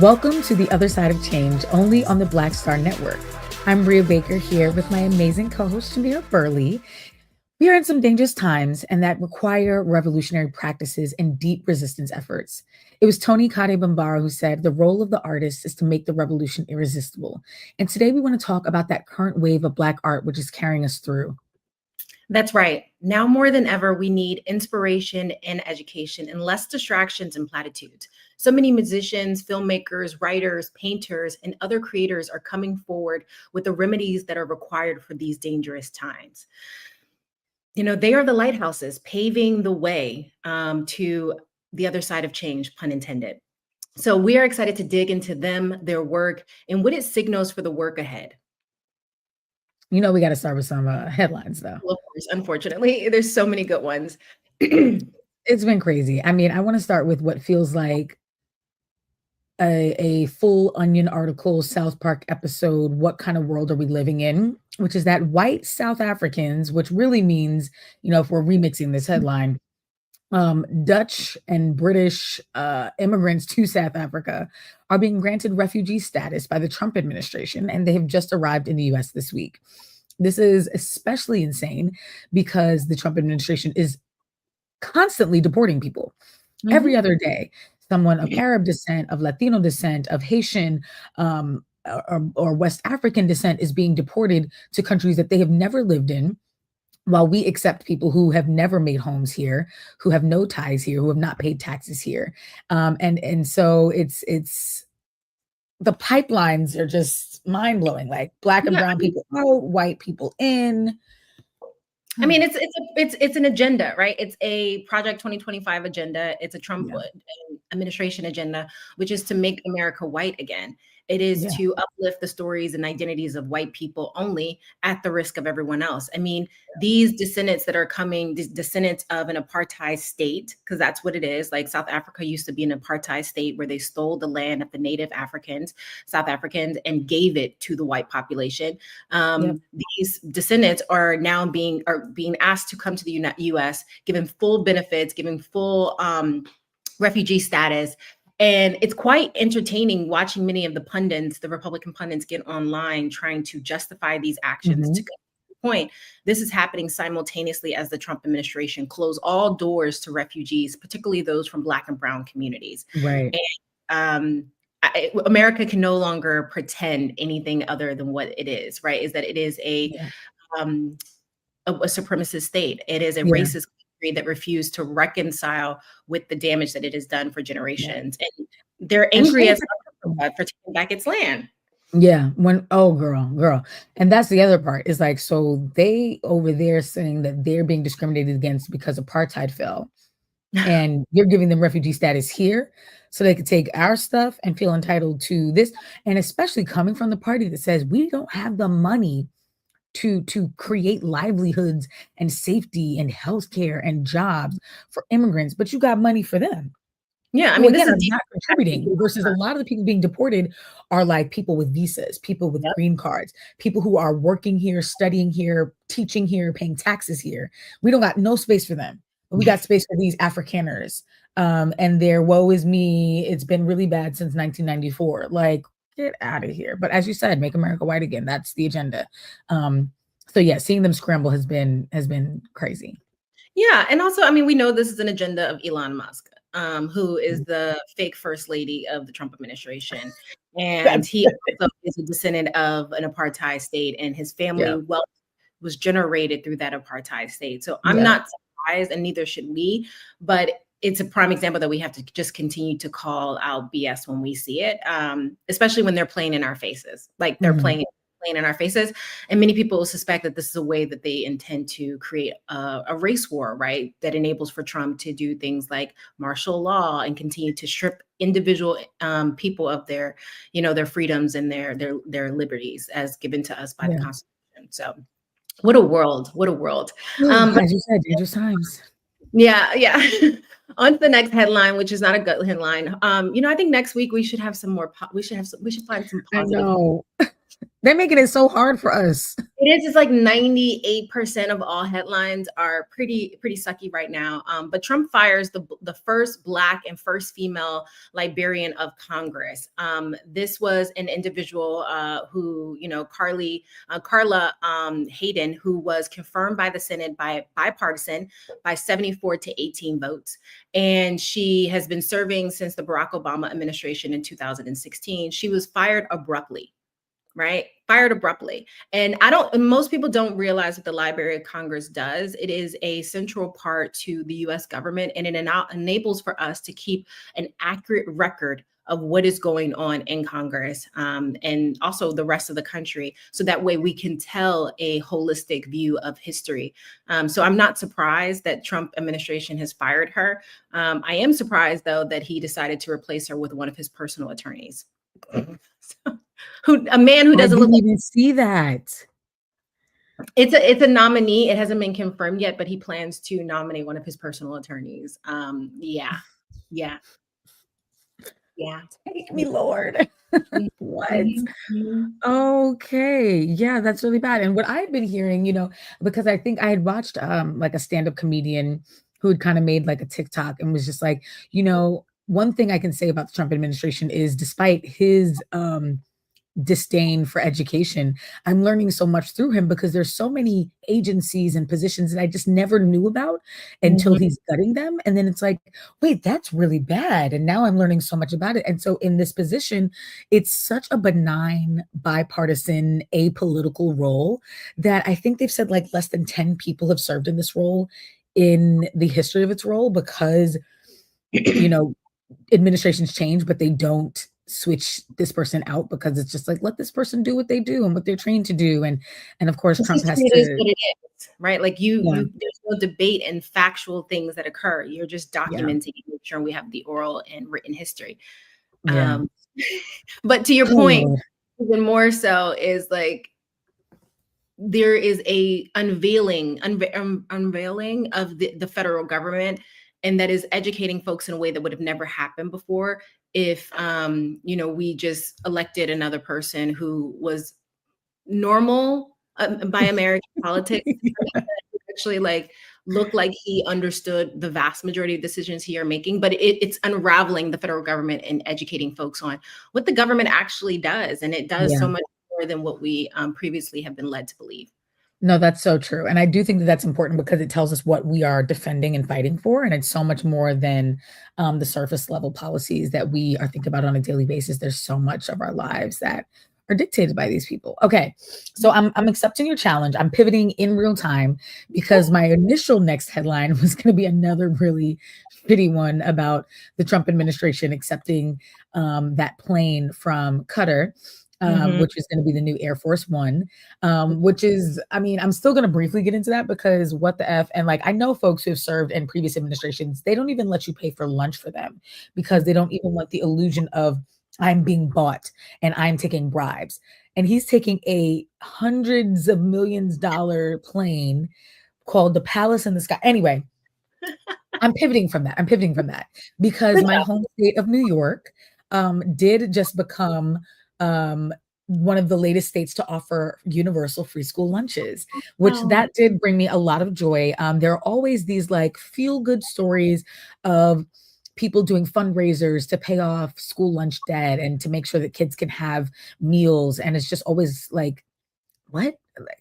Welcome to The Other Side of Change, only on the Black Star Network. I'm Brea Baker here with my amazing co-host, Jamira Burley. We are in some dangerous times and that require revolutionary practices and deep resistance efforts. It was Tony Kade Bambara who said, the role of the artist is to make the revolution irresistible. And today we want to talk about that current wave of Black art, which is carrying us through. That's right. Now more than ever, we need inspiration and education and less distractions and platitudes. So many musicians, filmmakers, writers, painters, and other creators are coming forward with the remedies that are required for these dangerous times. You know, they are the lighthouses paving the way to the other side of change, pun intended. So we are excited to dig into them, their work, and what it signals for the work ahead. You know, we got to start with some headlines, though. Well, of course, unfortunately, there's so many good ones. It's been crazy. I mean, I want to start with what feels like a full Onion article, South Park episode, What Kind of World Are We Living In? Which is that white South Africans, which really means, you know, if we're remixing this headline, Dutch and British immigrants to South Africa are being granted refugee status by the Trump administration, and they have just arrived in the US this week. This is especially insane because the Trump administration is constantly deporting people. Every other day. Someone of Arab descent, of Latino descent, of Haitian or West African descent is being deported to countries that they have never lived in, while we accept people who have never made homes here, who have no ties here, who have not paid taxes here. And so it's the pipelines are just mind-blowing, like Black and brown people out, white people in. I mean, it's an agenda, right? It's a Project 2025 agenda. It's a Trump administration agenda, which is to make America white again. It is to uplift the stories and identities of white people only at the risk of everyone else. I mean, these descendants that are coming, these descendants of an apartheid state, because that's what it is. Like South Africa used to be an apartheid state where they stole the land of the native Africans, South Africans, and gave it to the white population. These descendants are now being asked to come to the US, given full benefits, given full refugee status. And it's quite entertaining watching many of the pundits, the Republican pundits, get online trying to justify these actions. To the point, this is happening simultaneously as the Trump administration closed all doors to refugees, particularly those from Black and brown communities. Right. And America can no longer pretend anything other than what it is, right? Is that it is a supremacist state. It is a racist country that refused to reconcile with the damage that it has done for generations. And they're angry as for taking back its land. Yeah. Girl. And that's the other part is like, so they over there saying that they're being discriminated against because apartheid fell. And you're giving them refugee status here so they could take our stuff and feel entitled to this. And especially coming from the party that says we don't have the money to create livelihoods and safety and healthcare and jobs for immigrants, but you got money for them. Yeah, I mean, this is not contributing versus a lot of the people being deported are like people with visas, people with green cards, people who are working here, studying here, teaching here, paying taxes here. We don't got no space for them. We got space for these Afrikaners. And their woe is me. It's been really bad since 1994. Like, get out of here. But as you said, make America white again. That's the agenda. So yeah, seeing them scramble has been crazy. Yeah. And also, I mean, we know this is an agenda of Elon Musk, who is the fake first lady of the Trump administration. And he also is a descendant of an apartheid state, and his family wealth was generated through that apartheid state. So I'm not surprised, and neither should we, but it's a prime example that we have to just continue to call out BS when we see it, especially when they're playing in our faces, like they're playing in our faces. And many people suspect that this is a way that they intend to create a race war, right? That enables for Trump to do things like martial law and continue to strip individual people of their, you know, their freedoms and their liberties as given to us by the Constitution. So what a world, what a world. As you said, dangerous times. Yeah. On to the next headline, which is not a good headline. You know, I think next week we should have some more. We should find some positive. I know. They're making it so hard for us. It is. It's like 98% of all headlines are pretty sucky right now. But Trump fires the first Black and first female librarian of Congress. This was an individual who, Carla Hayden, who was confirmed by the Senate by bipartisan by 74 to 18 votes. And she has been serving since the Barack Obama administration in 2016. She was fired abruptly. Right? Fired abruptly. And most people don't realize what the Library of Congress does. It is a central part to the US government, and it enables for us to keep an accurate record of what is going on in Congress, and also the rest of the country. So that way we can tell a holistic view of history. So I'm not surprised that Trump administration has fired her. I am surprised, though, that he decided to replace her with one of his personal attorneys. A man who doesn't look like, even see that. It's a nominee. It hasn't been confirmed yet, but he plans to nominate one of his personal attorneys. Yeah. Take me, Lord. What? Mm-hmm. Okay. Yeah, that's really bad. And what I've been hearing, because I think I had watched like a stand-up comedian who had kind of made like a TikTok and was just like, one thing I can say about the Trump administration is despite his disdain for education, I'm learning so much through him because there's so many agencies and positions that I just never knew about until he's gutting them. And then it's like, wait, that's really bad. And now I'm learning so much about it. And so in this position, it's such a benign, bipartisan, apolitical role that I think they've said like less than 10 people have served in this role in the history of its role because, administrations change, but they don't switch this person out because it's just like, let this person do what they do and what they're trained to do. And of course, Trump has to. It is what it is, right? Like there's no debate and factual things that occur. You're just documenting, make sure we have the oral and written history. Yeah. But to your point, even more so is like, there is a unveiling of the federal government, and that is educating folks in a way that would have never happened before if we just elected another person who was normal by American politics. Actually like look like he understood the vast majority of decisions he are making, but it's unraveling the federal government and educating folks on what the government actually does. And it does so much more than what we previously have been led to believe. No, that's so true. And I do think that that's important because it tells us what we are defending and fighting for. And it's so much more than the surface level policies that we are thinking about on a daily basis. There's so much of our lives that are dictated by these people. Okay, so I'm accepting your challenge. I'm pivoting in real time because my initial next headline was going to be another really shitty one about the Trump administration accepting that plane from Qatar. Which is going to be the new Air Force One, which is, I'm still going to briefly get into that because what the F, and like, I know folks who have served in previous administrations, they don't even let you pay for lunch for them because they don't even want the illusion of I'm being bought and I'm taking bribes. And he's taking a hundreds of millions dollar plane called the Palace in the Sky. Anyway, I'm pivoting from that because my home state of New York did just become one of the latest states to offer universal free school lunches, which that did bring me a lot of joy. There are always these like feel good stories of people doing fundraisers to pay off school lunch debt and to make sure that kids can have meals. And it's just always like, what?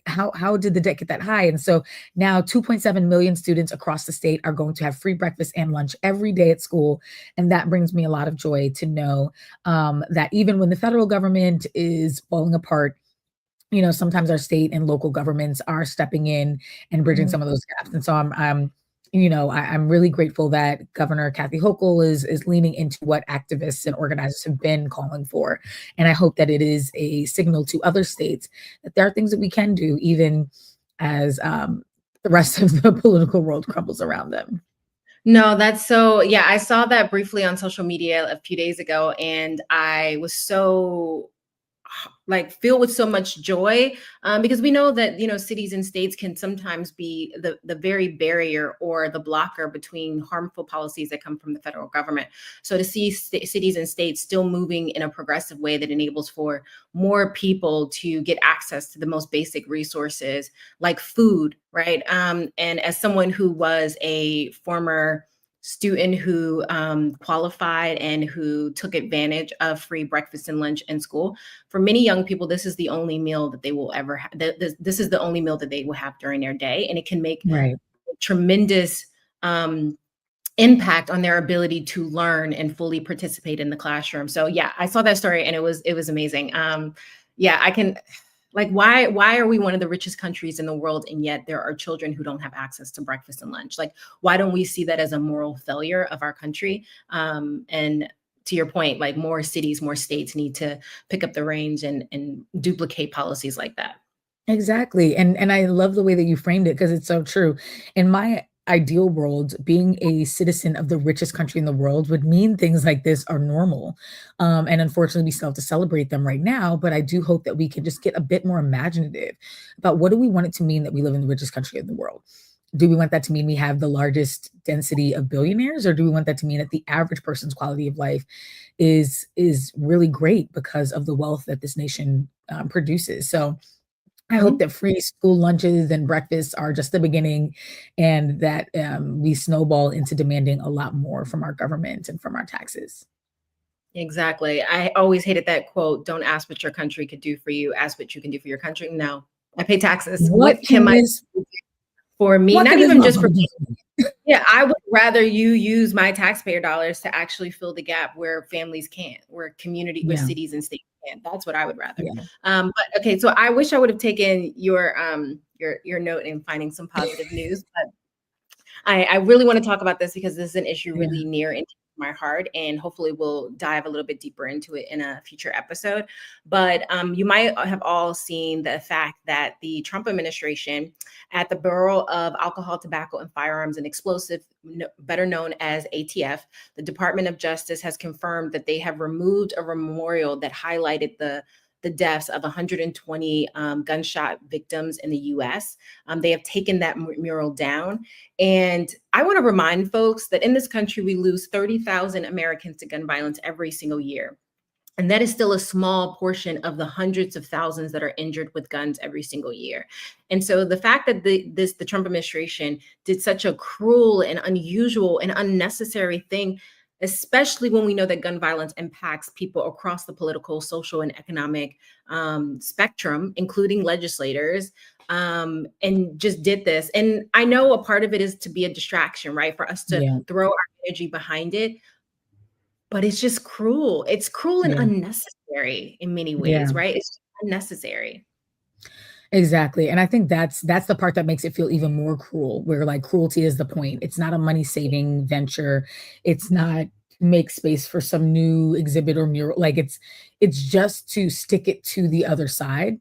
How did the debt get that high? And so now 2.7 million students across the state are going to have free breakfast and lunch every day at school. And that brings me a lot of joy to know that even when the federal government is falling apart, sometimes our state and local governments are stepping in and bridging some of those gaps. And so I'm really grateful that Governor Kathy Hochul is leaning into what activists and organizers have been calling for. And I hope that it is a signal to other states that there are things that we can do, even as the rest of the political world crumbles around them. No, that's so, yeah, I saw that briefly on social media a few days ago, and I was so like filled with so much joy, because we know that cities and states can sometimes be the very barrier or the blocker between harmful policies that come from the federal government. So to see cities and states still moving in a progressive way that enables for more people to get access to the most basic resources like food, right? And as someone who was a former student who qualified and who took advantage of free breakfast and lunch in school, for many young people, this is the only meal that they will ever have. This is the only meal that they will have during their day, and it can make Right. tremendous impact on their ability to learn and fully participate in the classroom. So yeah, I saw that story and it was amazing. Yeah, I can, like, why are we one of the richest countries in the world and yet there are children who don't have access to breakfast and lunch? Like, why don't we see that as a moral failure of our country? And to your point, like, more cities, more states need to pick up the reins and duplicate policies like that. Exactly, and I love the way that you framed it because it's so true. In my ideal world, being a citizen of the richest country in the world would mean things like this are normal. And unfortunately, we still have to celebrate them right now, but I do hope that we can just get a bit more imaginative about what do we want it to mean that we live in the richest country in the world? Do we want that to mean we have the largest density of billionaires, or do we want that to mean that the average person's quality of life is really great because of the wealth that this nation produces? So I hope Mhm. that free school lunches and breakfasts are just the beginning and that we snowball into demanding a lot more from our government and from our taxes. Exactly. I always hated that quote, "Don't ask what your country could do for you, ask what you can do for your country." No, I pay taxes. What What can can my this do for me? what Not can this even just for motherfucker do me. for me? Yeah, I would rather you use my taxpayer dollars to actually fill the gap where families can't, where Yeah, cities and states can't. That's what I would rather. yeah. But okay, so I wish I would have taken your note in finding some positive news, but I really want to talk about this because this is an issue Yeah, really near and dear to my heart, and hopefully we'll dive a little bit deeper into it in a future episode. But you might have all seen the fact that the Trump administration, at the Bureau of Alcohol, Tobacco, and Firearms and Explosive, better known as ATF, the Department of Justice has confirmed that they have removed a memorial that highlighted the deaths of 120 gunshot victims in the U.S. They have taken that mural down. And I want to remind folks that in this country, we lose 30,000 Americans to gun violence every single year. And that is still a small portion of the hundreds of thousands that are injured with guns every single year. And so the fact that the Trump administration did such a cruel and unusual and unnecessary thing, especially when we know that gun violence impacts people across the political, social, and economic spectrum, including legislators, and just did this. And I know a part of it is to be a distraction, right? For us to yeah, throw our energy behind it, but it's just cruel. It's cruel and yeah, unnecessary in many yeah. ways, right? It's unnecessary. Exactly, and I think that's the part that makes it feel even more cruel, where, like, cruelty is the point. It's not a money-saving venture. It's not make space for some new exhibit or mural. Like, it's just to stick it to the other side,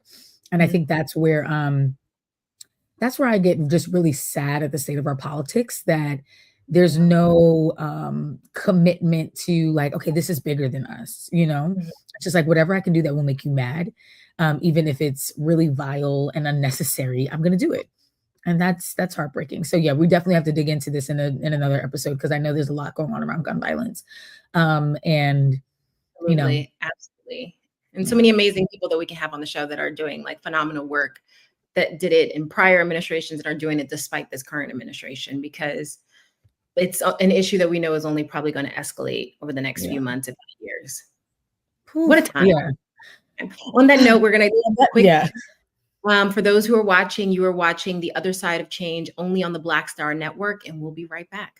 and I Mhm, think that's where I get just really sad at the state of our politics, that there's yeah, no commitment to, like, okay, this is bigger than us, you know? mhm. It's just like whatever I can do that will make you mad, even if it's really vile and unnecessary, I'm gonna do it. And that's heartbreaking. So yeah, we definitely have to dig into this in another episode because I know there's a lot going on around gun violence. And you know, Absolutely, absolutely. And so yeah, many amazing people that we can have on the show that are doing, like, phenomenal work, that did it in prior administrations and are doing it despite this current administration, because it's an issue that we know is only probably gonna escalate over the next few yeah. months, if not years. What a Poof, time. yeah, On that note, we're gonna do a quick. yeah. For those who are watching, you are watching The Other Side of Change only on the Black Star Network, and we'll be right back.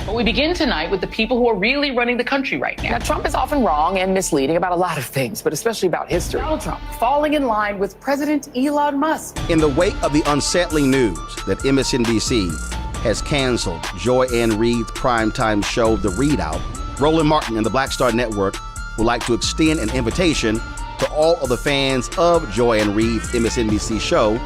We begin tonight with the people who are really running the country right now. Now, Trump is often wrong and misleading about a lot of things, but especially about history. Donald Trump falling in line with President Elon Musk. In the wake of the unsettling news that MSNBC has canceled Joy-Ann Reid's primetime show, The Readout, Roland Martin and the Black Star Network would like to extend an invitation to all of the fans of Joy-Ann Reid's MSNBC show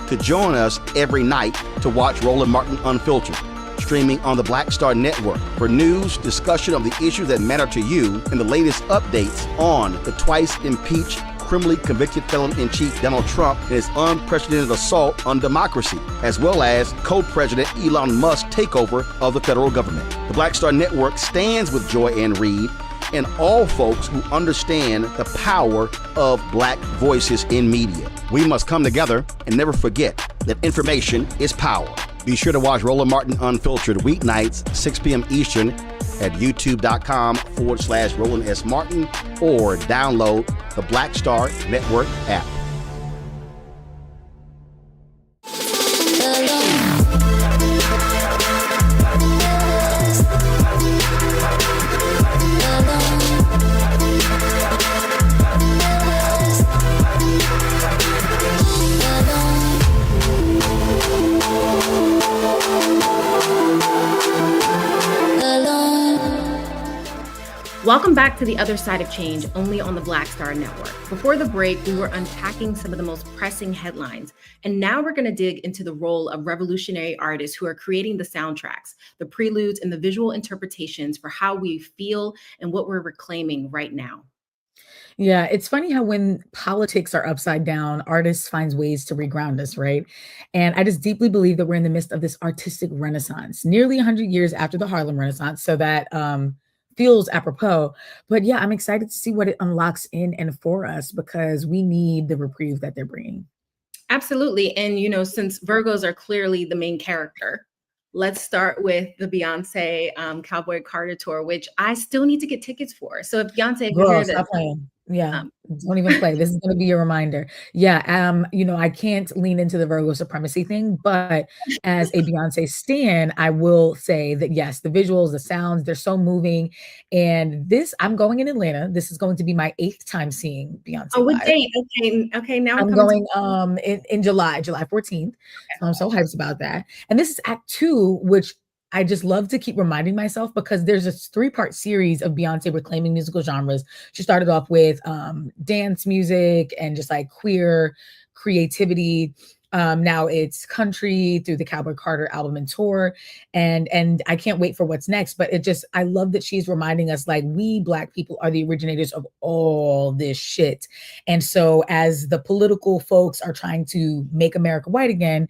to join us every night to watch Roland Martin Unfiltered, streaming on the Black Star Network for news, discussion of the issues that matter to you, and the latest updates on the twice impeached, criminally convicted felon-in-chief Donald Trump and his unprecedented assault on democracy, as well as co-president Elon Musk's takeover of the federal government. The Black Star Network stands with Joy-Ann Reid and all folks who understand the power of Black voices in media. We must come together and never forget that information is power. Be sure to watch Roland Martin Unfiltered weeknights, 6 p.m. Eastern at youtube.com/Roland S. Martin or download the Black Star Network app. Welcome back to The Other Side of Change, only on the Black Star Network. Before the break, we were unpacking some of the most pressing headlines. And now we're going to dig into the role of revolutionary artists who are creating the soundtracks, the preludes, and the visual interpretations for how we feel and what we're reclaiming right now. Yeah, it's funny how when politics are upside down, artists finds ways to reground us, right? And I just deeply believe that we're in the midst of this artistic renaissance, nearly 100 years after the Harlem Renaissance. So that feels apropos. But yeah, I'm excited to see what it unlocks in and for us because we need the reprieve that they're bringing. Absolutely. And, you know, since Virgos are clearly the main character, let's start with the Beyonce Cowboy Carter tour, which I still need to get tickets for. So if Beyonce, if you hear this, Stop playing. Yeah, don't even play. This is going to be your reminder. Yeah, you know, I can't lean into the Virgo supremacy thing, but as a Beyonce stan, I will say that yes, the visuals, the sounds, they're so moving. And this, I'm going in Atlanta. This is going to be my 8th time seeing Beyonce. Oh, what live. date? Okay. Now I'm going in July 14th. So I'm so hyped about that. And this is Act 2, which I just love to keep reminding myself because there's a 3-part series of Beyonce reclaiming musical genres. She started off with dance music and just like queer creativity. Now it's country through the Cowboy Carter album and tour. And I can't wait for what's next. But I love that she's reminding us like we Black people are the originators of all this shit. And so as the political folks are trying to make America white again,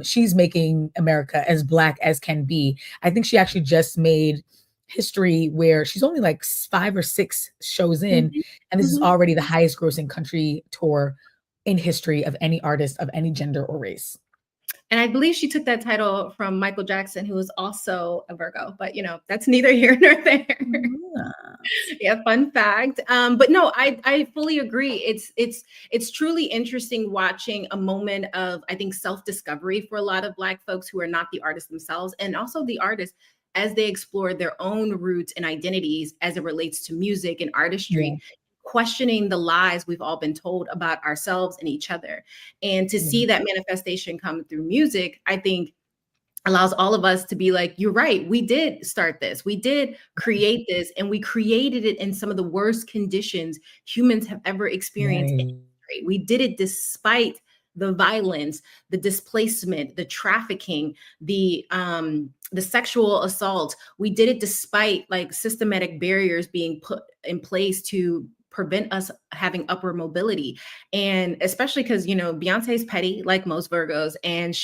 she's making America as Black as can be. I think she actually just made history where she's only like 5 or 6 shows in. And this is already the highest grossing country tour in history of any artist of any gender or race. And I believe she took that title from Michael Jackson, who was also a Virgo, but you know, that's neither here nor there. Yeah, fun fact. But no, I fully agree. It's truly interesting watching a moment of, I think, self-discovery for a lot of Black folks who are not the artists themselves, and also the artists as they explore their own roots and identities as it relates to music and artistry. Questioning the lies we've all been told about ourselves and each other. And to see that manifestation come through music, I think allows all of us to be like, you're right, we did start this, we did create this, and we created it in some of the worst conditions humans have ever experienced in history. We did it despite the violence, the displacement, the trafficking, the sexual assault. We did it despite like systematic barriers being put in place to prevent us having upward mobility. And especially because, you know, Beyonce's petty, like most Virgos, and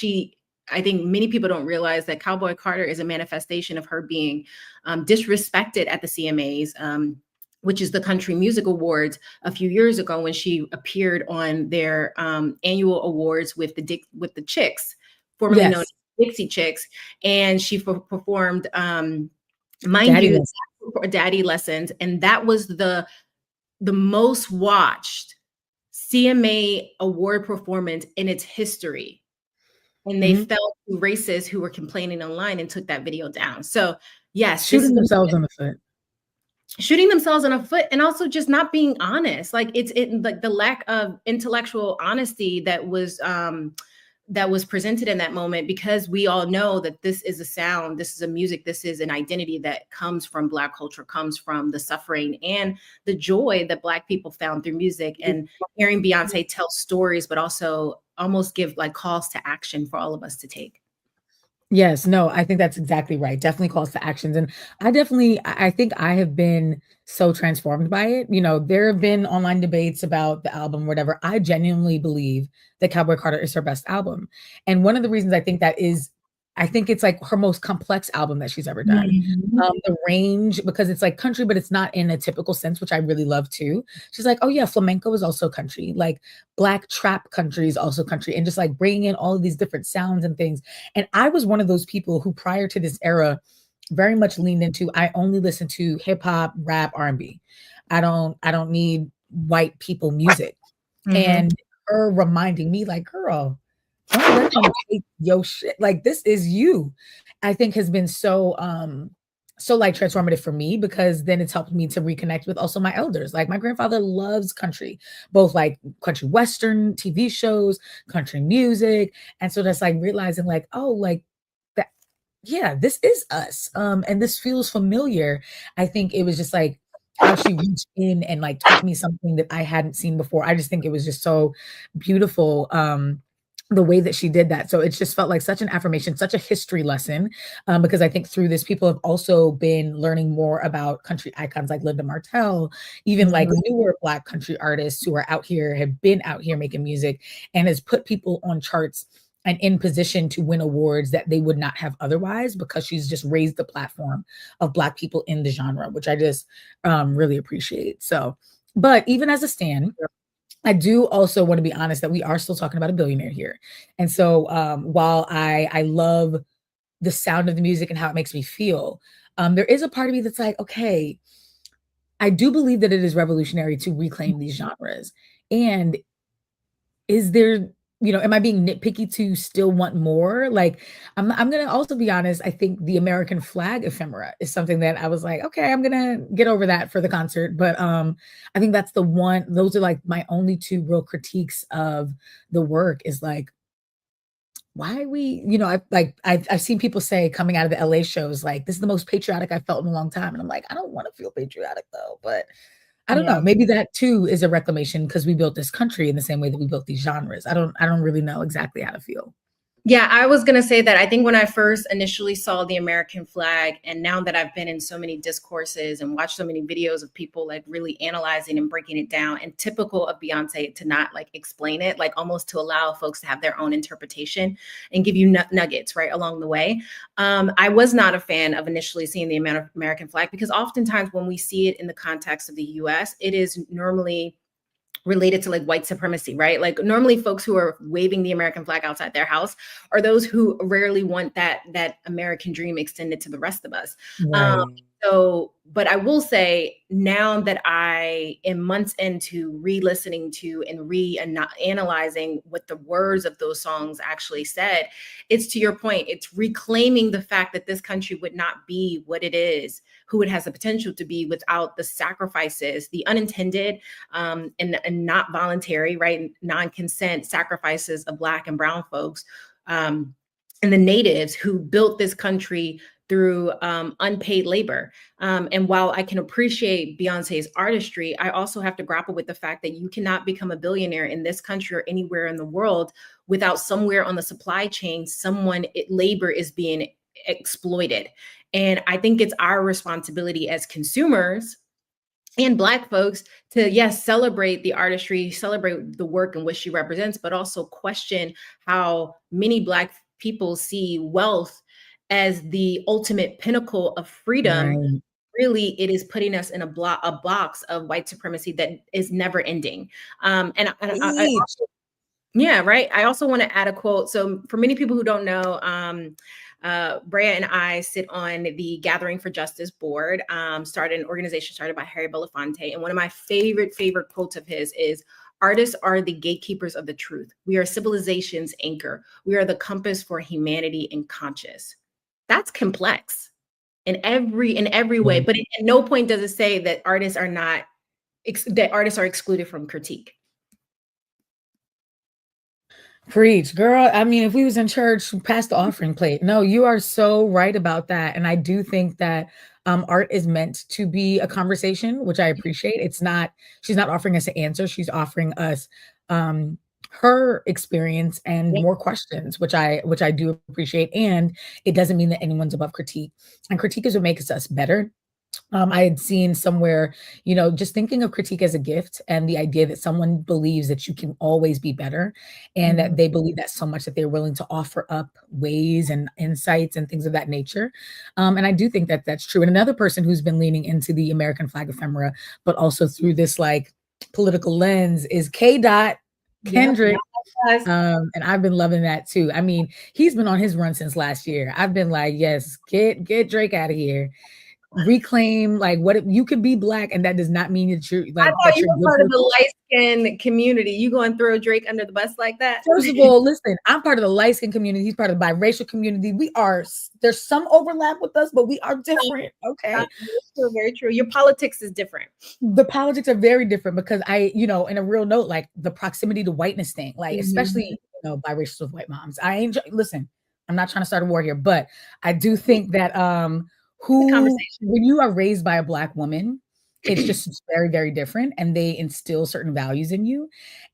I think many people don't realize that Cowboy Carter is a manifestation of her being disrespected at the CMAs, which is the Country Music Awards a few years ago when she appeared on their annual awards with the Chicks, formerly known as Dixie Chicks. And she performed, Daddy Lessons. And that was the most watched CMA award performance in its history. And they fell to racists who were complaining online and took that video down. So Yes, this is Shooting the themselves moment. in the foot. Shooting themselves in a foot, and also just not being honest. Like like the lack of intellectual honesty that was presented in that moment, because we all know that this is a sound, this is a music, this is an identity that comes from Black culture, comes from the suffering and the joy that Black people found through music. And hearing Beyonce tell stories, but also almost give like calls to action for all of us to take. Yes, no, I think that's exactly right. Definitely calls to actions. And I think I have been so transformed by it. You know, there have been online debates about the album, whatever. I genuinely believe that Cowboy Carter is her best album. And one of the reasons I think that is, I think it's like her most complex album that she's ever done. Mhm. The range, because it's like country, but it's not in a typical sense, which I really love too. She's like, oh yeah, flamenco is also country. Like Black trap country is also country. And just like bringing in all of these different sounds and things. And I was one of those people who prior to this era very much leaned into, I only listen to hip hop, rap, R&B. I don't need white people music. Mhm. And her reminding me like, girl, don't let them take your shit. Like this is you. I think has been so like transformative for me, because then it's helped me to reconnect with also my elders. Like my grandfather loves country, both like country western TV shows, country music. And so that's like realizing like, oh, like that, yeah, this is us. And this feels familiar. I think it was just like how she reached in and like taught me something that I hadn't seen before. I just think it was just so beautiful. The way that she did that. So it just felt like such an affirmation, such a history lesson. Because I think through this, people have also been learning more about country icons like Linda Martell, even like Mhm. newer Black country artists who are out here, have been out here making music, and has put people on charts and in position to win awards that they would not have otherwise, because she's just raised the platform of Black people in the genre, which I just really appreciate. So, but even as a stan, I do also want to be honest that we are still talking about a billionaire here. And so while I love the sound of the music and how it makes me feel, there is a part of me that's like, okay, I do believe that it is revolutionary to reclaim these genres. And is there, you know, am I being nitpicky to still want more? Like, I'm gonna also be honest. I think the American flag ephemera is something that I was like, okay, I'm gonna get over that for the concert. But I think that's the one. Those are like my only two real critiques of the work. Is like, why are we? You know, I've seen people say coming out of the LA shows like this is the most patriotic I felt in a long time, and I'm like, I don't want to feel patriotic though, but I don't know. Yeah. Maybe that too is a reclamation because we built this country in the same way that we built these genres. I don't really know exactly how to feel. Yeah, I was going to say that I think when I first initially saw the American flag, and now that I've been in so many discourses and watched so many videos of people like really analyzing and breaking it down, and typical of Beyonce to not like explain it, like almost to allow folks to have their own interpretation and give you nuggets right along the way. I was not a fan of initially seeing the American flag, because oftentimes when we see it in the context of the US, it is normally related to like white supremacy, right? Like normally folks who are waving the American flag outside their house are those who rarely want that American dream extended to the rest of us. Um, Right. so, but I will say now that I am months into re-listening to and re-analyzing what the words of those songs actually said, it's to your point, it's reclaiming the fact that this country would not be what it is, who it has the potential to be without the sacrifices, the unintended and not voluntary, right? Non-consent sacrifices of Black and Brown folks, um, and the natives who built this country through unpaid labor. And while I can appreciate Beyonce's artistry, I also have to grapple with the fact that you cannot become a billionaire in this country or anywhere in the world without somewhere on the supply chain, labor is being exploited. And I think it's our responsibility as consumers and Black folks to, yes, celebrate the artistry, celebrate the work in which she represents, but also question how many Black people see wealth as the ultimate pinnacle of freedom. Right. Really, it is putting us in a box of white supremacy that is never ending. I Preach. yeah, right. I also want to add a quote. So, for many people who don't know, Brea and I sit on the Gathering for Justice board, started an organization started by Harry Belafonte. And one of my favorite quotes of his is, artists are the gatekeepers of the truth. We are civilization's anchor. We are the compass for humanity and conscious. That's complex in every way. But at no point does it say that artists are excluded from critique. Preach, girl. I mean, if we was in church, pass the offering plate. No, you are so right about that. And I do think that art is meant to be a conversation, which I appreciate. She's not offering us an answer. She's offering us her experience and more questions, which I do appreciate. And it doesn't mean that anyone's above critique. And critique is what makes us better. I had seen somewhere, just thinking of critique as a gift and the idea that someone believes that you can always be better and that they believe that so much that they're willing to offer up ways and insights and things of that nature. And I do think that that's true. And another person who's been leaning into the American flag ephemera, but also through this like political lens is K. Kendrick. Yep. And I've been loving that too. I mean, he's been on his run since last year. I've been like, yes, get Drake out of here. Reclaim like what you could be Black, and that does not mean that you're like. I thought you were part of the light-skinned community. You going to throw Drake under the bus like that? First of all, listen, I'm part of the light-skinned community. He's part of the biracial community. There's some overlap with us, but we are different. Okay, that's true, very true. Your politics is different. The politics are very different because in a real note, like the proximity to whiteness thing, like especially biracial with white moms. Listen, I'm not trying to start a war here, but I do think that when you are raised by a Black woman, it's just very, very different, and they instill certain values in you.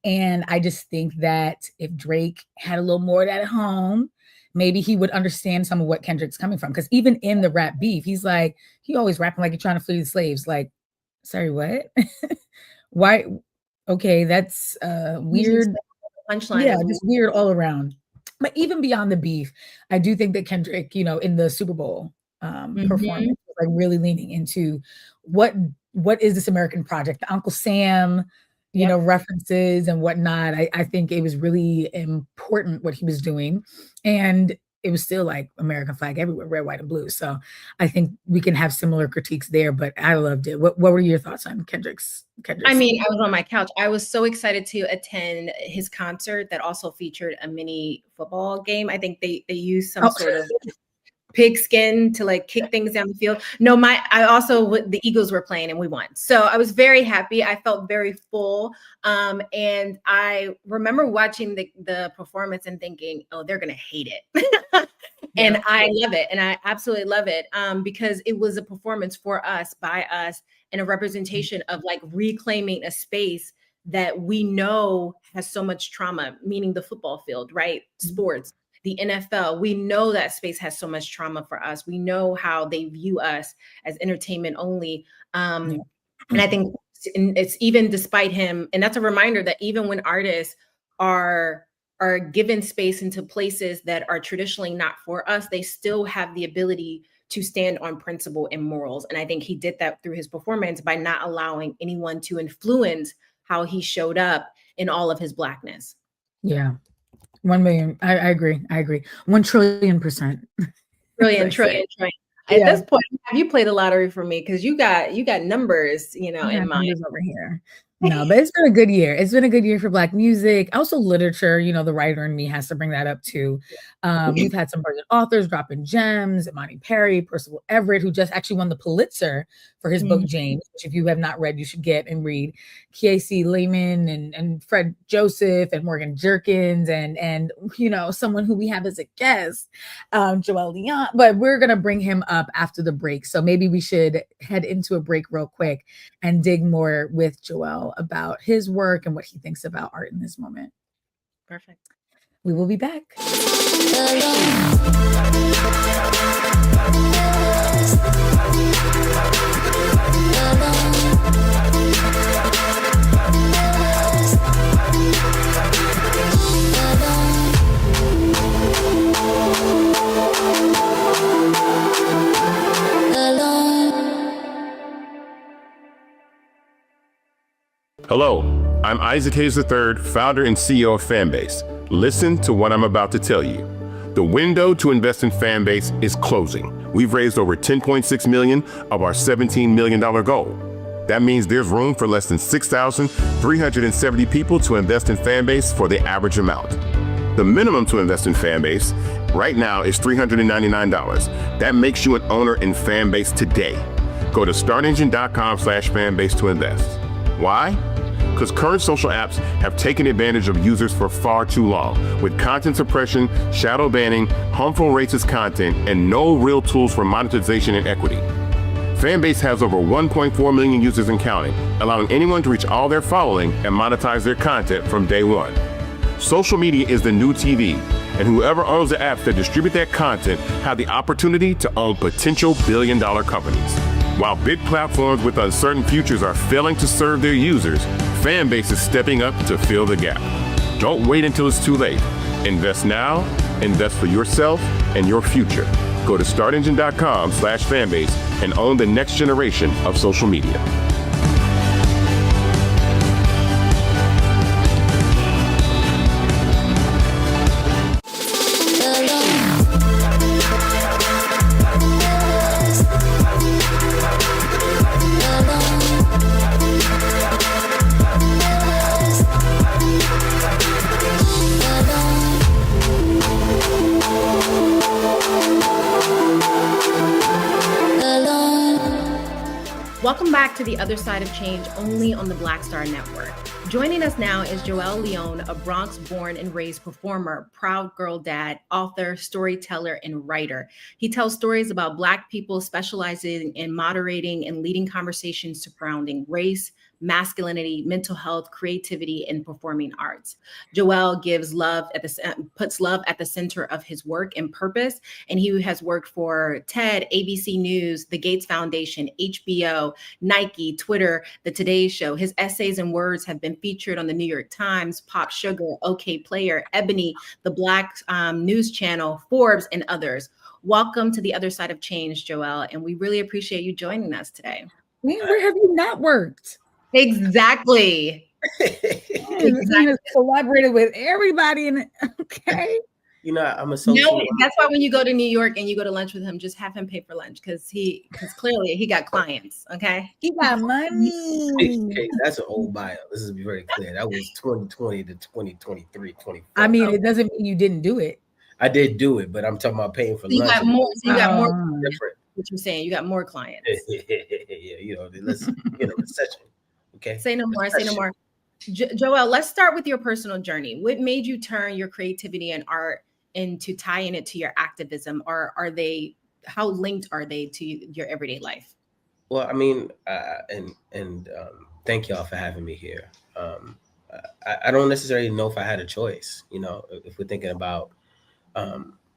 And I just think that if Drake had a little more of that at home, maybe he would understand some of what Kendrick's coming from. Because even in the rap beef, he always rapping like he's trying to free the slaves. Like, sorry, what? Why? Okay, that's weird. Punchline. Yeah, just weird all around. But even beyond the beef, I do think that Kendrick, in the Super Bowl performance, like really leaning into what is this American project, the Uncle Sam, references and whatnot. I think it was really important what he was doing, and it was still like American flag everywhere, red, white, and blue. So I think we can have similar critiques there, but I loved it. What were your thoughts on Kendrick's? I mean, I was on my couch. I was so excited to attend his concert that also featured a mini football game. I think they used some sort of pigskin to like kick things down the field. No, the Eagles were playing and we won. So I was very happy. I felt very full. And I remember watching the performance and thinking, oh, they're going to hate it. And I love it. And I absolutely love it because it was a performance for us, by us, and a representation of like reclaiming a space that we know has so much trauma, meaning the football field, right? Sports. The NFL, we know that space has so much trauma for us. We know how they view us as entertainment only. And I think it's even despite him, and that's a reminder that even when artists are given space into places that are traditionally not for us, they still have the ability to stand on principle and morals. And I think he did that through his performance by not allowing anyone to influence how he showed up in all of his Blackness. Yeah. 1 million. I agree. 1 trillion%. Trillion. At this point, have you played the lottery for me? Because you got numbers, in mind over here. No, but it's been a good year. It's been a good year for Black music. Also literature, the writer in me has to bring that up too. We've had some brilliant authors dropping gems. Imani Perry, Percival Everett, who just actually won the Pulitzer for his book, James, which if you have not read, you should get and read. K.C. Lehman and Fred Joseph and Morgan Jerkins and someone who we have as a guest, Joél Leon. But we're going to bring him up after the break. So maybe we should head into a break real quick and dig more with Joél about his work and what he thinks about art in this moment. Perfect. We will be back. Hello, I'm Isaac Hayes III, founder and CEO of Fanbase. Listen to what I'm about to tell you. The window to invest in Fanbase is closing. We've raised over $10.6 million of our $17 million goal. That means there's room for less than 6,370 people to invest in Fanbase for the average amount. The minimum to invest in Fanbase right now is $399. That makes you an owner in Fanbase today. Go to startengine.com/fanbase to invest. Why? Because current social apps have taken advantage of users for far too long, with content suppression, shadow banning, harmful racist content, and no real tools for monetization and equity. Fanbase has over 1.4 million users and counting, allowing anyone to reach all their following and monetize their content from day one. Social media is the new TV, and whoever owns the apps that distribute that content have the opportunity to own potential billion-dollar companies. While big platforms with uncertain futures are failing to serve their users, Fanbase is stepping up to fill the gap. Don't wait until it's too late. Invest now, invest for yourself and your future. Go to startengine.com/fanbase and own the next generation of social media. Welcome back to The Other Side of Change, only on the Black Star Network. Joining us now is Joél Leon, a Bronx-born and raised performer, proud girl dad, author, storyteller, and writer. He tells stories about Black people specializing in moderating and leading conversations surrounding race, masculinity, mental health, creativity, and performing arts. Joél puts love at the center of his work and purpose, and he has worked for TED, ABC News, the Gates Foundation, HBO, Nike, Twitter, The Today Show. His essays and words have been featured on the New York Times, Pop Sugar, OK Player, Ebony, the Black News Channel, Forbes, and others. Welcome to The Other Side of Change, Joél, and we really appreciate you joining us today. Where have you not worked? Exactly. Exactly. Collaborated with everybody okay. You know, I'm a social. No, that's why when you go to New York and you go to lunch with him, just have him pay for lunch because clearly he got clients. Okay, he got money. Hey, that's an old bio. This is very clear. That was 2020 to 2023, 24. I mean, it doesn't mean you didn't do it. I did do it, but I'm talking about paying for lunch. You got more. So you got more. Different. What you're saying? You got more clients. Yeah, you know, let's recession. Okay. Say no more. Say no more. Joél, let's start with your personal journey. What made you turn your creativity and art into tying it to your activism, or how linked are they to your everyday life? Well, I mean, thank y'all for having me here. I don't necessarily know if I had a choice. You know, if we're thinking about,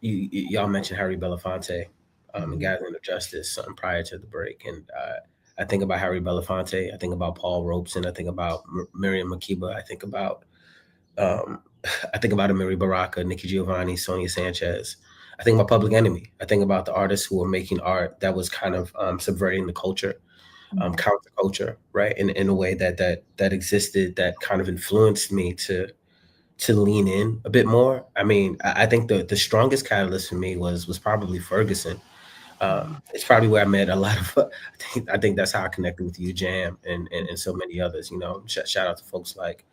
y'all mentioned Harry Belafonte and Gathering of Justice prior to the break, and I think about Harry Belafonte. I think about Paul Robeson. I think about Miriam Makeba. I think about Amiri Baraka, Nikki Giovanni, Sonia Sanchez. I think about Public Enemy. I think about the artists who were making art that was kind of subverting the culture, counterculture, right? In a way that existed, that kind of influenced me to lean in a bit more. I mean, I think the strongest catalyst for me was probably Ferguson. It's probably where I met a lot of. I think that's how I connected with you, Jam, and so many others. You know, shout out to folks like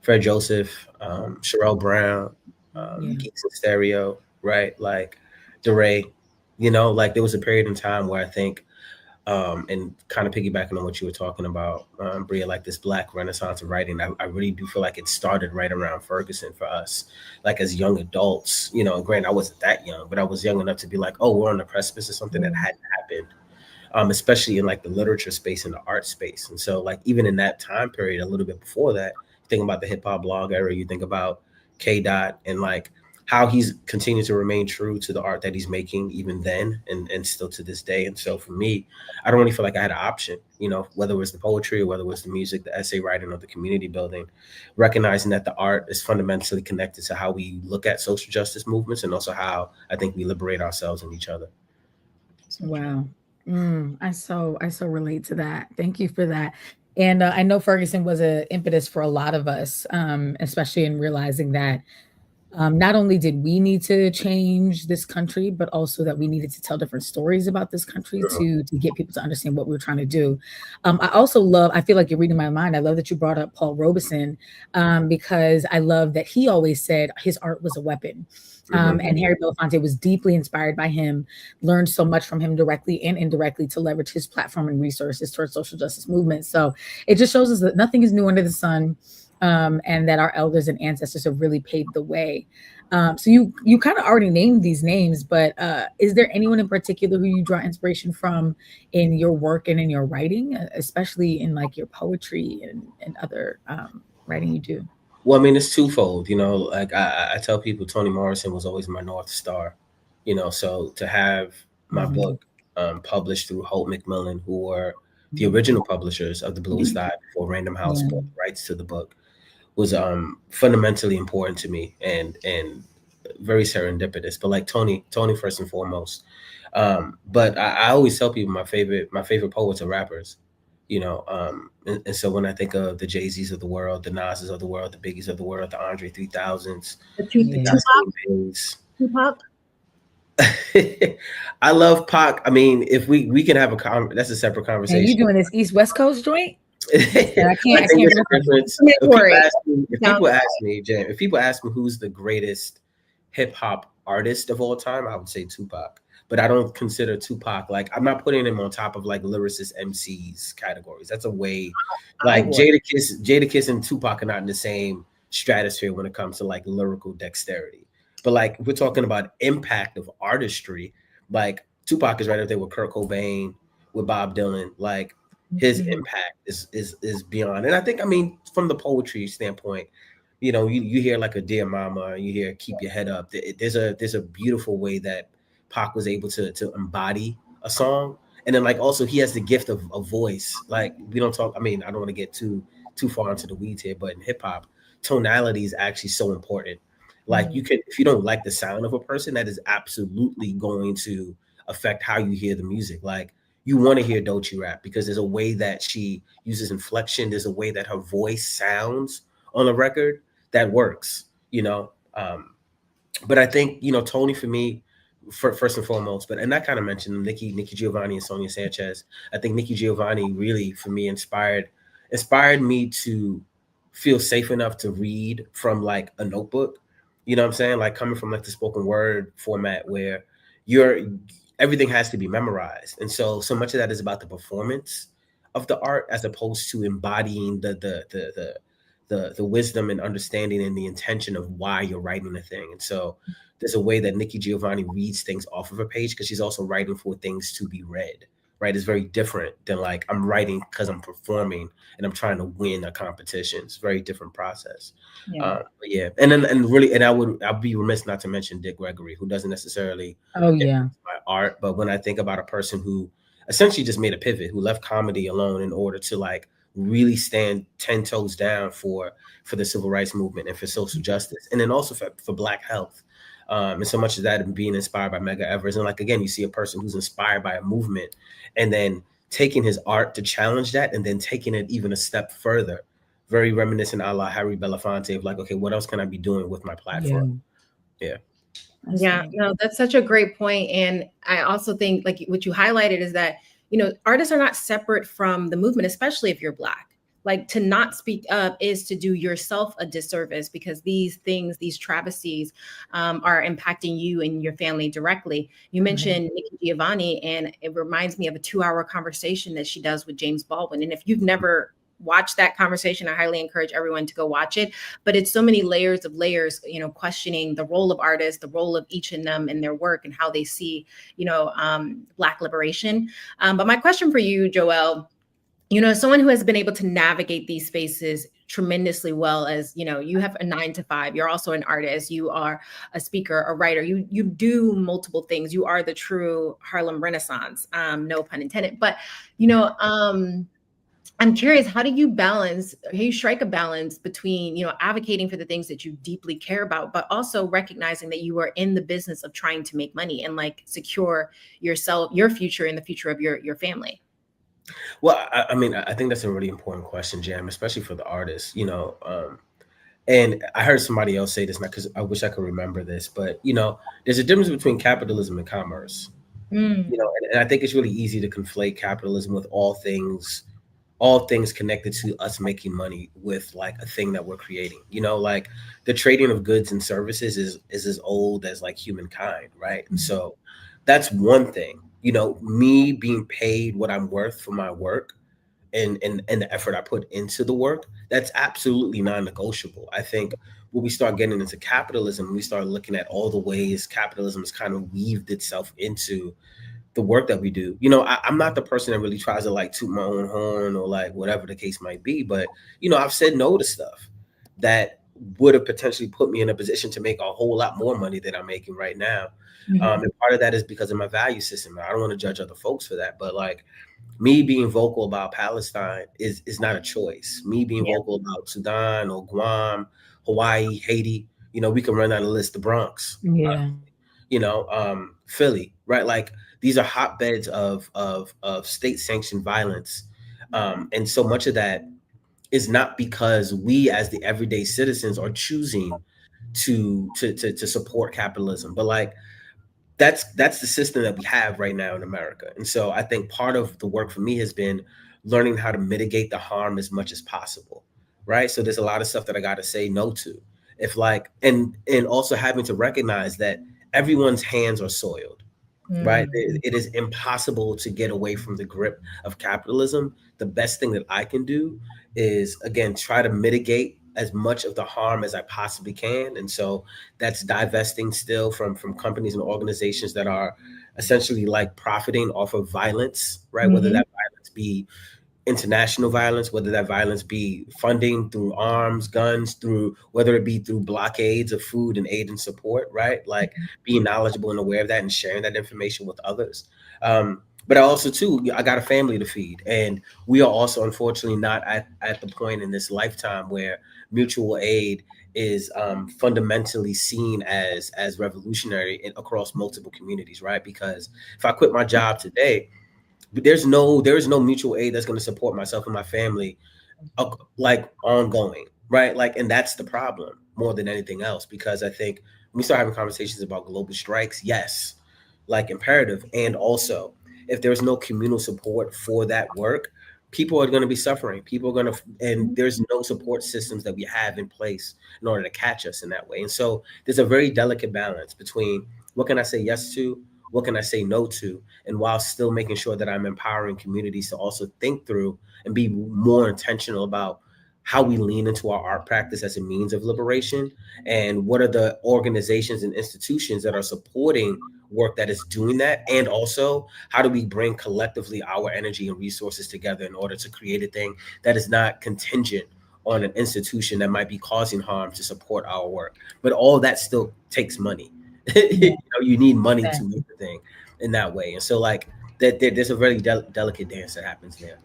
Fred Joseph, Sherelle Brown, Geeks in Stereo, right? Like DeRay. You know, like there was a period in time where I think, and kind of piggybacking on what you were talking about, Brea, like this Black renaissance of writing, I really do feel like it started right around Ferguson for us, like as young adults, you know, and granted, I wasn't that young, but I was young enough to be like, oh, we're on the precipice of something that hadn't happened, especially in like the literature space and the art space. And so like, even in that time period, a little bit before that, you think about the hip hop blog era, you think about K Dot and like how he's continued to remain true to the art that he's making even then and still to this day. And so for me, I don't really feel like I had an option, you know, whether it was the poetry or whether it was the music, the essay writing or the community building, recognizing that the art is fundamentally connected to how we look at social justice movements and also how I think we liberate ourselves and each other. Wow. I so relate to that. Thank you for that. And I know Ferguson was an impetus for a lot of us, especially in realizing that Not only did we need to change this country, but also that we needed to tell different stories about this country to get people to understand what we were trying to do. I also love, I feel like you're reading my mind. I love that you brought up Paul Robeson, because I love that he always said his art was a weapon. And Harry Belafonte was deeply inspired by him, learned so much from him directly and indirectly to leverage his platform and resources towards social justice movements. So it just shows us that nothing is new under the sun. And that our elders and ancestors have really paved the way. So you kind of already named these names, but is there anyone in particular who you draw inspiration from in your work and in your writing, especially in like your poetry and other writing you do? Well, I mean, it's twofold. Like I tell people, Toni Morrison was always my North Star. So to have my book published through Holt Macmillan, who were the original publishers of The Bluest Eye before Random House bought the rights to the book, was fundamentally important to me and very serendipitous. But like Toni first and foremost. But I always tell people my favorite poets are rappers. And so when I think of the Jay-Z's of the world, the Nas's of the world, the Biggie's of the world, the Andre 3000s, the Tupac. I love Pac. I mean, if we can have that's a separate conversation. Are you doing this East West Coast joint? I can't. If people ask me who's the greatest hip hop artist of all time, I would say Tupac. But I don't consider Tupac, like, I'm not putting him on top of like lyricist MCs categories. That's a way, like Jadakiss and Tupac are not in the same stratosphere when it comes to like lyrical dexterity. But like, if we're talking about impact of artistry, like Tupac is right up there with Kurt Cobain, with Bob Dylan. Like his impact is beyond. And I think, I mean, from the poetry standpoint, you hear like a Dear Mama, you hear Keep Your Head Up. There's a beautiful way that Pac was able to embody a song. And then like also he has the gift of a voice. Like we don't talk, I mean, I don't want to get too far into the weeds here, but in hip hop, tonality is actually so important. Like you can, if you don't like the sound of a person, that is absolutely going to affect how you hear the music. Like you want to hear Doechii rap because there's a way that she uses inflection. There's a way that her voice sounds on a record that works, But I think, Toni for me, first and foremost, and I kind of mentioned Nikki Giovanni and Sonia Sanchez. I think Nikki Giovanni really, for me, inspired me to feel safe enough to read from like a notebook. You know what I'm saying? Like coming from like the spoken word format where everything has to be memorized. And so much of that is about the performance of the art as opposed to embodying the wisdom and understanding and the intention of why you're writing the thing. And so there's a way that Nikki Giovanni reads things off of her page because she's also writing for things to be read, right? It's very different than like I'm writing because I'm performing and I'm trying to win a competition. It's a very different process. And I'll be remiss not to mention Dick Gregory, who doesn't necessarily my art, but when I think about a person who essentially just made a pivot, who left comedy alone in order to like really stand 10 toes down for the civil rights movement and for social justice, and then also for Black health. And so much of that and being inspired by Medgar Evers. And like, again, you see a person who's inspired by a movement and then taking his art to challenge that and then taking it even a step further. Very reminiscent a la Harry Belafonte of like, okay, what else can I be doing with my platform? Yeah. No, that's such a great point. And I also think like what you highlighted is that, artists are not separate from the movement, especially if you're Black. Like to not speak up is to do yourself a disservice because these things, these travesties are impacting you and your family directly. You mentioned Nikki Giovanni, and it reminds me of a 2-hour conversation that she does with James Baldwin. And if you've never watched that conversation, I highly encourage everyone to go watch it. But it's so many layers, questioning the role of artists, the role of each of them in their work and how they see, Black liberation. But my question for you, Joél, someone who has been able to navigate these spaces tremendously well, as you have a 9-to-5, you're also an artist, you are a speaker, a writer, you do multiple things. You are the true Harlem Renaissance, no pun intended. But, I'm curious, how do you strike a balance between, advocating for the things that you deeply care about, but also recognizing that you are in the business of trying to make money and like secure yourself, your future and the future of your family? Well, I mean, I think that's a really important question, Jam, especially for the artists. And I heard somebody else say this, not because I wish I could remember this, but there's a difference between capitalism and commerce. And I think it's really easy to conflate capitalism with all things connected to us making money with like a thing that we're creating. Like the trading of goods and services is as old as like humankind, right? And so that's one thing. Me being paid what I'm worth for my work and the effort I put into the work, that's absolutely non-negotiable. I think when we start getting into capitalism, we start looking at all the ways capitalism has kind of weaved itself into the work that we do. I'm not the person that really tries to like toot my own horn or like whatever the case might be, but I've said no to stuff that would have potentially put me in a position to make a whole lot more money than I'm making right now. And part of that is because of my value system. I don't want to judge other folks for that, but like me being vocal about Palestine is not a choice. Me being vocal about Sudan or Guam, Hawaii, Haiti, we can run down the list, the Bronx, Philly, right? Like these are hotbeds of state sanctioned violence. And so much of that is not because we as the everyday citizens are choosing to support capitalism, but like that's the system that we have right now in America. And so I think part of the work for me has been learning how to mitigate the harm as much as possible, right? So there's a lot of stuff that I got to say no to. If like, and also having to recognize that everyone's hands are soiled, right? It is impossible to get away from the grip of capitalism. The best thing that I can do is, again, try to mitigate as much of the harm as I possibly can. And so that's divesting still from companies and organizations that are essentially like profiting off of violence, right? Whether that violence be international violence, whether that violence be funding through arms, guns, through whether it be through blockades of food and aid and support, right? Like being knowledgeable and aware of that and sharing that information with others. But I also too, I got a family to feed, and we are also unfortunately not at the point in this lifetime where mutual aid is fundamentally seen as revolutionary across multiple communities, right? Because if I quit my job today, there is no mutual aid that's going to support myself and my family like ongoing, right? Like, and that's the problem more than anything else, because I think when we start having conversations about global strikes, yes, like imperative. And also if there's no communal support for that work, people are going to be suffering. People are going to, and there's no support systems that we have in place in order to catch us in that way. And so there's a very delicate balance between what can I say yes to, what can I say no to, and while still making sure that I'm empowering communities to also think through and be more intentional about how we lean into our art practice as a means of liberation, and what are the organizations and institutions that are supporting work that is doing that, and also how do we bring collectively our energy and resources together in order to create a thing that is not contingent on an institution that might be causing harm to support our work. But all that still takes money. You need money to make the thing in that way. And so like there's a very delicate dance that happens there.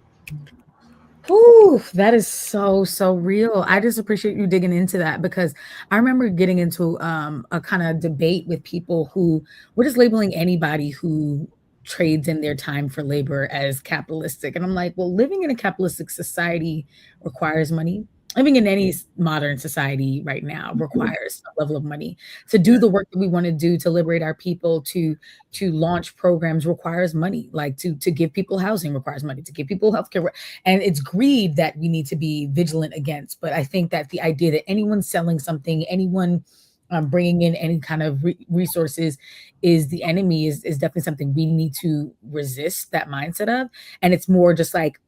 Ooh, that is so real. I just appreciate you digging into that, because I remember getting into a kind of debate with people who were just labeling anybody who trades in their time for labor as capitalistic. And I'm like, well, living in a capitalistic society requires money. Living in any modern society right now requires a level of money. To do the work that we want to do, to liberate our people, to launch programs requires money. Like to give people housing requires money, to give people healthcare. And it's greed that we need to be vigilant against. But I think that the idea that anyone selling something, anyone bringing in any kind of resources is the enemy is definitely something we need to resist that mindset of. And it's more just like,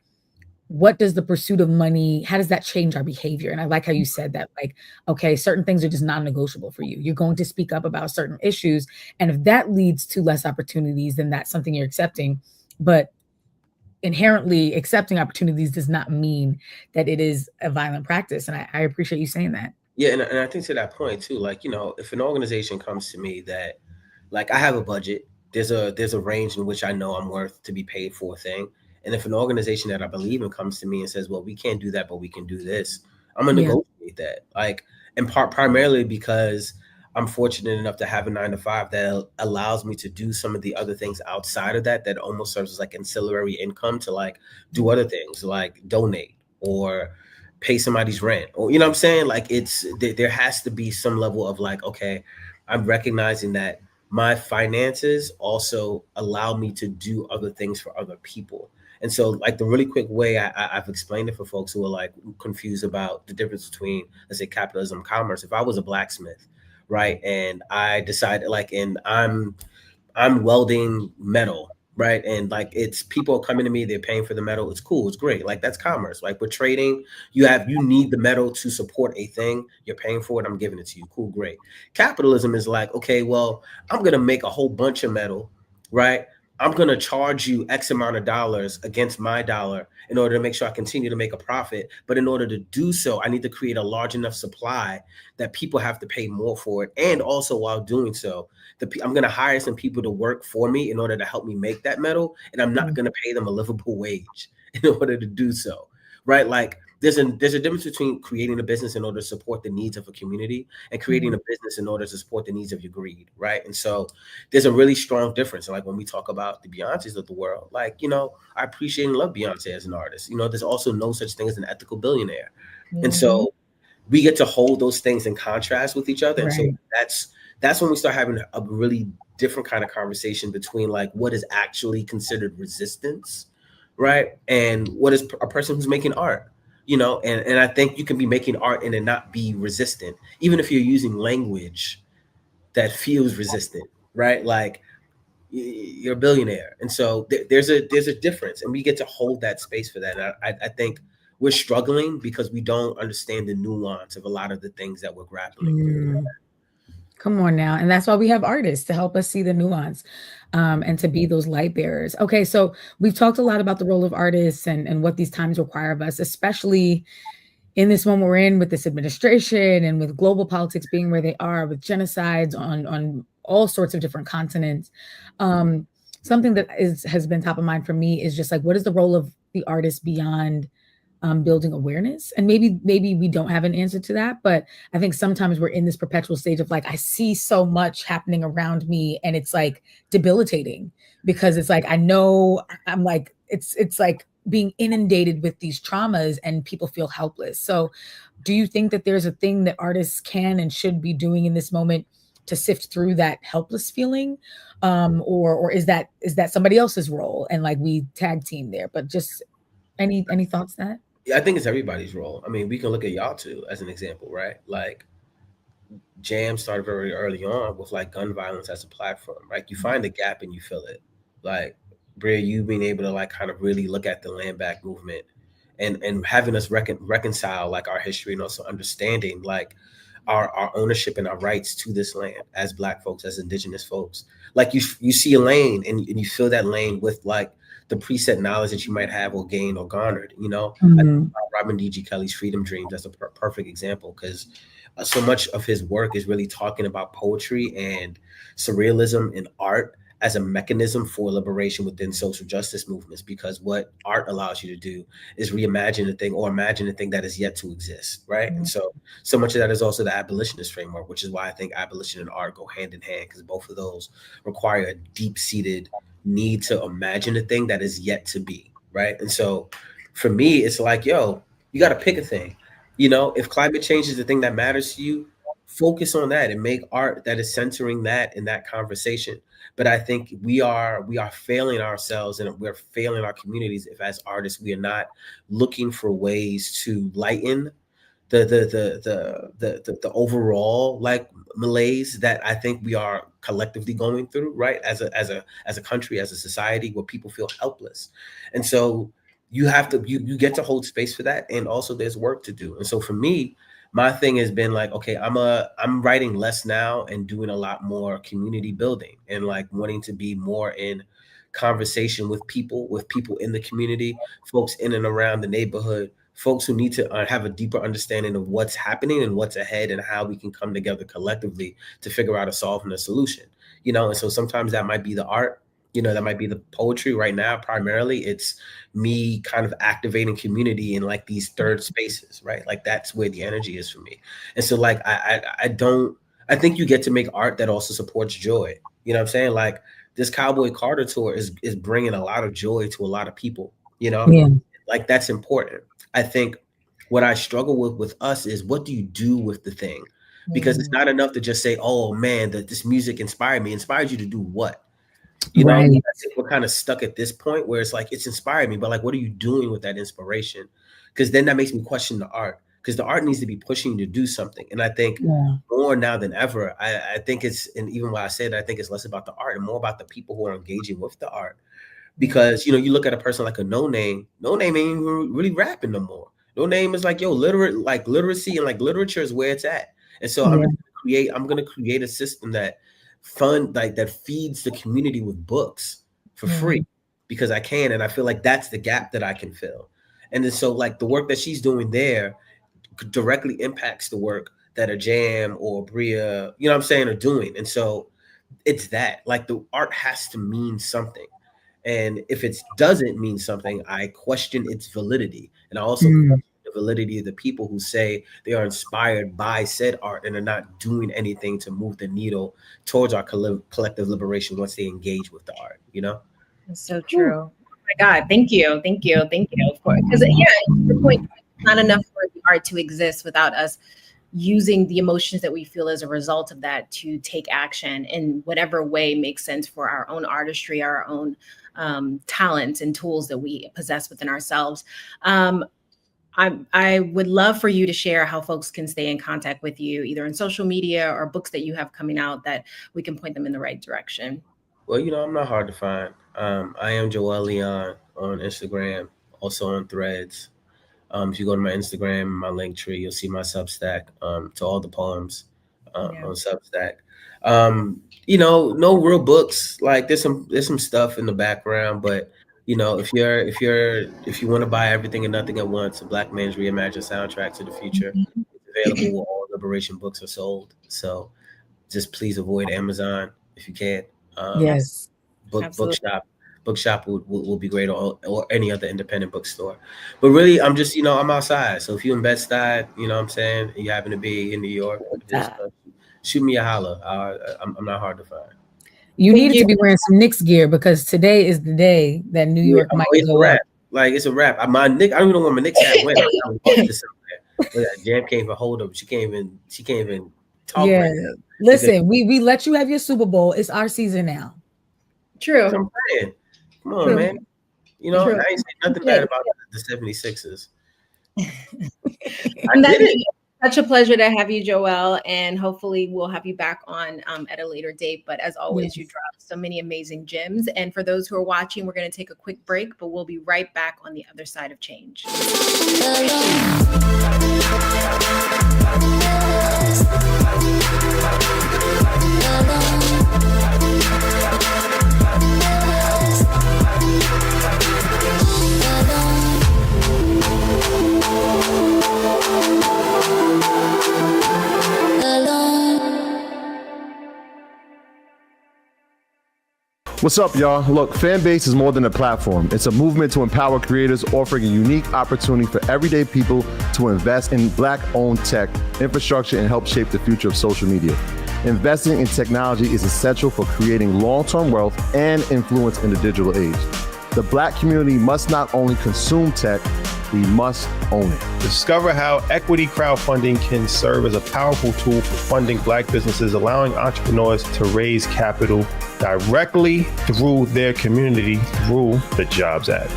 what does the pursuit of money, how does that change our behavior? And I like how you said that, like, okay, certain things are just non-negotiable for you. You're going to speak up about certain issues. And if that leads to less opportunities, then that's something you're accepting. But inherently accepting opportunities does not mean that it is a violent practice. And I appreciate you saying that. Yeah. And I think to that point too, like, if an organization comes to me that, like, I have a budget, there's a range in which I know I'm worth to be paid for a thing. And if an organization that I believe in comes to me and says, well, we can't do that, but we can do this, I'm going to negotiate that. Like, in part, primarily because I'm fortunate enough to have a 9-to-5 that allows me to do some of the other things outside of that almost serves as like ancillary income to like do other things, like donate or pay somebody's rent, or you know what I'm saying? Like there has to be some level of like, okay, I'm recognizing that my finances also allow me to do other things for other people. And so like the really quick way I've explained it for folks who are like confused about the difference between, let's say, capitalism and commerce. If I was a blacksmith, right, and I decided like, and I'm welding metal, right? And like it's people coming to me, they're paying for the metal. It's cool, it's great. Like that's commerce. Like we're trading. You need the metal to support a thing. You're paying for it. I'm giving it to you. Cool, great. Capitalism is like, okay, well, I'm gonna make a whole bunch of metal, right? I'm gonna charge you X amount of dollars against my dollar in order to make sure I continue to make a profit. But in order to do so, I need to create a large enough supply that people have to pay more for it. And also while doing so, I'm going to hire some people to work for me in order to help me make that metal. And I'm not going to pay them a livable wage in order to do so. Right. Like there's a difference between creating a business in order to support the needs of a community and creating a business in order to support the needs of your greed. Right. And so there's a really strong difference. Like when we talk about the Beyoncés of the world, like, you know, I appreciate and love Beyonce as an artist. You know, there's also no such thing as an ethical billionaire. And so we get to hold those things in contrast with each other. Right. And so that's when we start having a really different kind of conversation between like what is actually considered resistance, right? And what is a person who's making art, you know? And I think you can be making art and it not be resistant, even if you're using language that feels resistant, right? Like you're a billionaire. And so there's a difference, and we get to hold that space for that. And I think we're struggling because we don't understand the nuance of a lot of the things that we're grappling with. Come on now. And that's why we have artists to help us see the nuance and to be those light bearers. Okay, so we've talked a lot about the role of artists and what these times require of us, especially in this moment we're in with this administration and with global politics being where they are, with genocides on all sorts of different continents. Something that has been top of mind for me is just like, what is the role of the artist beyond building awareness? And maybe we don't have an answer to that, but I think sometimes we're in this perpetual stage of like, I see so much happening around me and it's like debilitating, because it's like, I know I'm like, it's like being inundated with these traumas and people feel helpless. So do you think that there's a thing that artists can and should be doing in this moment to sift through that helpless feeling? Or is that somebody else's role and like we tag team there? But just any thoughts on that? Yeah, I think it's everybody's role. I mean, we can look at y'all too as an example, right? Like Jam started very early on with like gun violence as a platform, right? You find a gap and you fill it. Like Brea, you being able to like kind of really look at the land back movement and having us reconcile like our history and also understanding like our ownership and our rights to this land as Black folks, as Indigenous folks. Like you see a lane and you fill that lane with like the preset knowledge that you might have or gained or garnered, you know. I think Robin D.G. Kelly's Freedom Dreams, that's a perfect example, because so much of his work is really talking about poetry and surrealism and art as a mechanism for liberation within social justice movements, because what art allows you to do is reimagine a thing or imagine a thing that is yet to exist, right? And so much of that is also the abolitionist framework, which is why I think abolition and art go hand in hand, because both of those require a deep-seated need to imagine a thing that is yet to be, right? And so for me, it's like, yo, you got to pick a thing. You know, if climate change is the thing that matters to you, focus on that and make art that is centering that in that conversation. But I think we are failing ourselves and we're failing our communities if, as artists, we are not looking for ways to lighten the overall like malaise that I think we are collectively going through, right? As a country, as a society, where people feel helpless. And so you have to you get to hold space for that, and also there's work to do. And so for me, my thing has been like, okay, I'm writing less now and doing a lot more community building and like wanting to be more in conversation with people in the community, folks in and around the neighborhood, folks who need to have a deeper understanding of what's happening and what's ahead and how we can come together collectively to figure out a solve and a solution, you know. And so sometimes that might be the art, you know, that might be the poetry. Right now, primarily, it's me kind of activating community in like these third spaces, right? Like that's where the energy is for me. And so like, I think you get to make art that also supports joy. You know what I'm saying? Like this Cowboy Carter tour is bringing a lot of joy to a lot of people, you know? Yeah. Like that's important. I think What I struggle with us is, what do you do with the thing? Because it's not enough to just say, oh man, that this music inspired me. Inspired you to do what? You know, Right. I think we're kind of stuck at this point where it's like, it's inspired me, but like, what are you doing with that inspiration? Because then that makes me question the art, because the art needs to be pushing you to do something. And I think Yeah. more now than ever, I think it's, and even while I say that, I think it's less about the art and more about the people who are engaging with the art. Because, you know, you look at a person like a No Name ain't even really rapping no more. No Name is like, yo, literacy and like literature is where it's at. And so Yeah. I'm gonna create a system that that feeds the community with books for free, because I can, and I feel like that's the gap that I can fill. And then so like the work that she's doing there directly impacts the work that a Jam or Brea, you know what I'm saying, are doing. And so it's that, like, the art has to mean something. And if it doesn't mean something, I question its validity. And I also question the validity of the people who say they are inspired by said art and are not doing anything to move the needle towards our collective liberation once they engage with the art, you know? That's so true. Oh my God. Thank you. Thank you. Thank you. Of course. Because the point, it's not enough for the art to exist without us using the emotions that we feel as a result of that to take action in whatever way makes sense for our own artistry, our own talents and tools that we possess within ourselves. I would love for you to share how folks can stay in contact with you, either in social media or books that you have coming out, that we can point them in the right direction. Well, you know, I'm not hard to find. I am Joél Leon on Instagram, also on Threads. If you go to my Instagram, my link tree, you'll see my Substack to all the poems on Substack. You know, no real books. Like there's some stuff in the background, but you know, if you want to buy Everything and Nothing at Once, a Black Man's Reimagined Soundtrack to the Future, it's available where all liberation books are sold. So just please avoid Amazon if you can. Yes. Bookshop will be great, or any other independent bookstore. But really, I'm just, you know, I'm outside. So if you in Bed-Stuy, you know what I'm saying, and you happen to be in New York, just shoot me a holler. I'm not hard to find. You needed to be wearing some Knicks gear, because today is the day that New York might go up. Like, it's a wrap. My Knicks, I don't even know where my Knicks hat went. Jam can't even hold up. She can't even talk right now. Listen, we let you have your Super Bowl. It's our season now. True. That's what I'm saying. Come on, man. You know, I ain't saying nothing bad about the 76ers. I did it. Such a pleasure to have you, Joél, and hopefully we'll have you back on at a later date. But as always, you dropped so many amazing gems. And for those who are watching, we're going to take a quick break, but we'll be right back on the other side of change. What's up, y'all? Look, Fanbase is more than a platform. It's a movement to empower creators, offering a unique opportunity for everyday people to invest in Black-owned tech, infrastructure, and help shape the future of social media. Investing in technology is essential for creating long-term wealth and influence in the digital age. The Black community must not only consume tech, we must own it. Discover how equity crowdfunding can serve as a powerful tool for funding Black businesses, allowing entrepreneurs to raise capital directly through their community through the Jobs Act.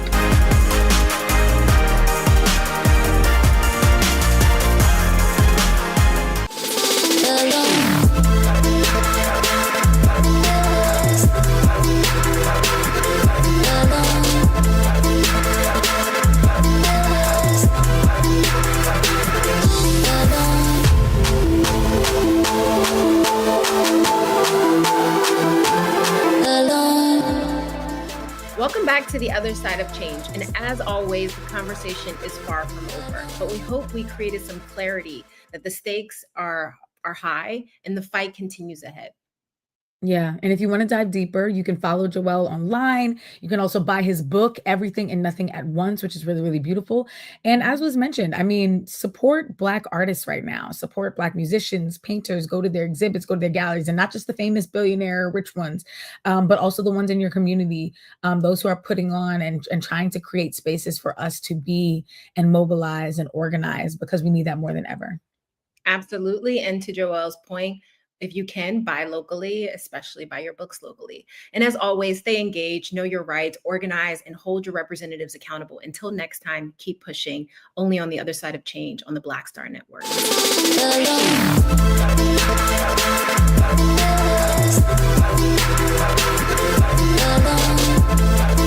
Welcome back to the other side of change. And as always, the conversation is far from over, but we hope we created some clarity that the stakes are high and the fight continues ahead. Yeah. And if you want to dive deeper, you can follow Joél online. You can also buy his book, Everything and Nothing at Once, which is really, really beautiful. And as was mentioned, I mean, support Black artists right now, support Black musicians, painters, go to their exhibits, go to their galleries, and not just the famous billionaire rich ones, but also the ones in your community, those who are putting on and trying to create spaces for us to be and mobilize and organize, because we need that more than ever. Absolutely. And to Joelle's point, if you can, buy locally, especially buy your books locally. And as always, stay engaged, know your rights, organize, and hold your representatives accountable. Until next time, keep pushing, only on the other side of change on the Black Star Network. Alone.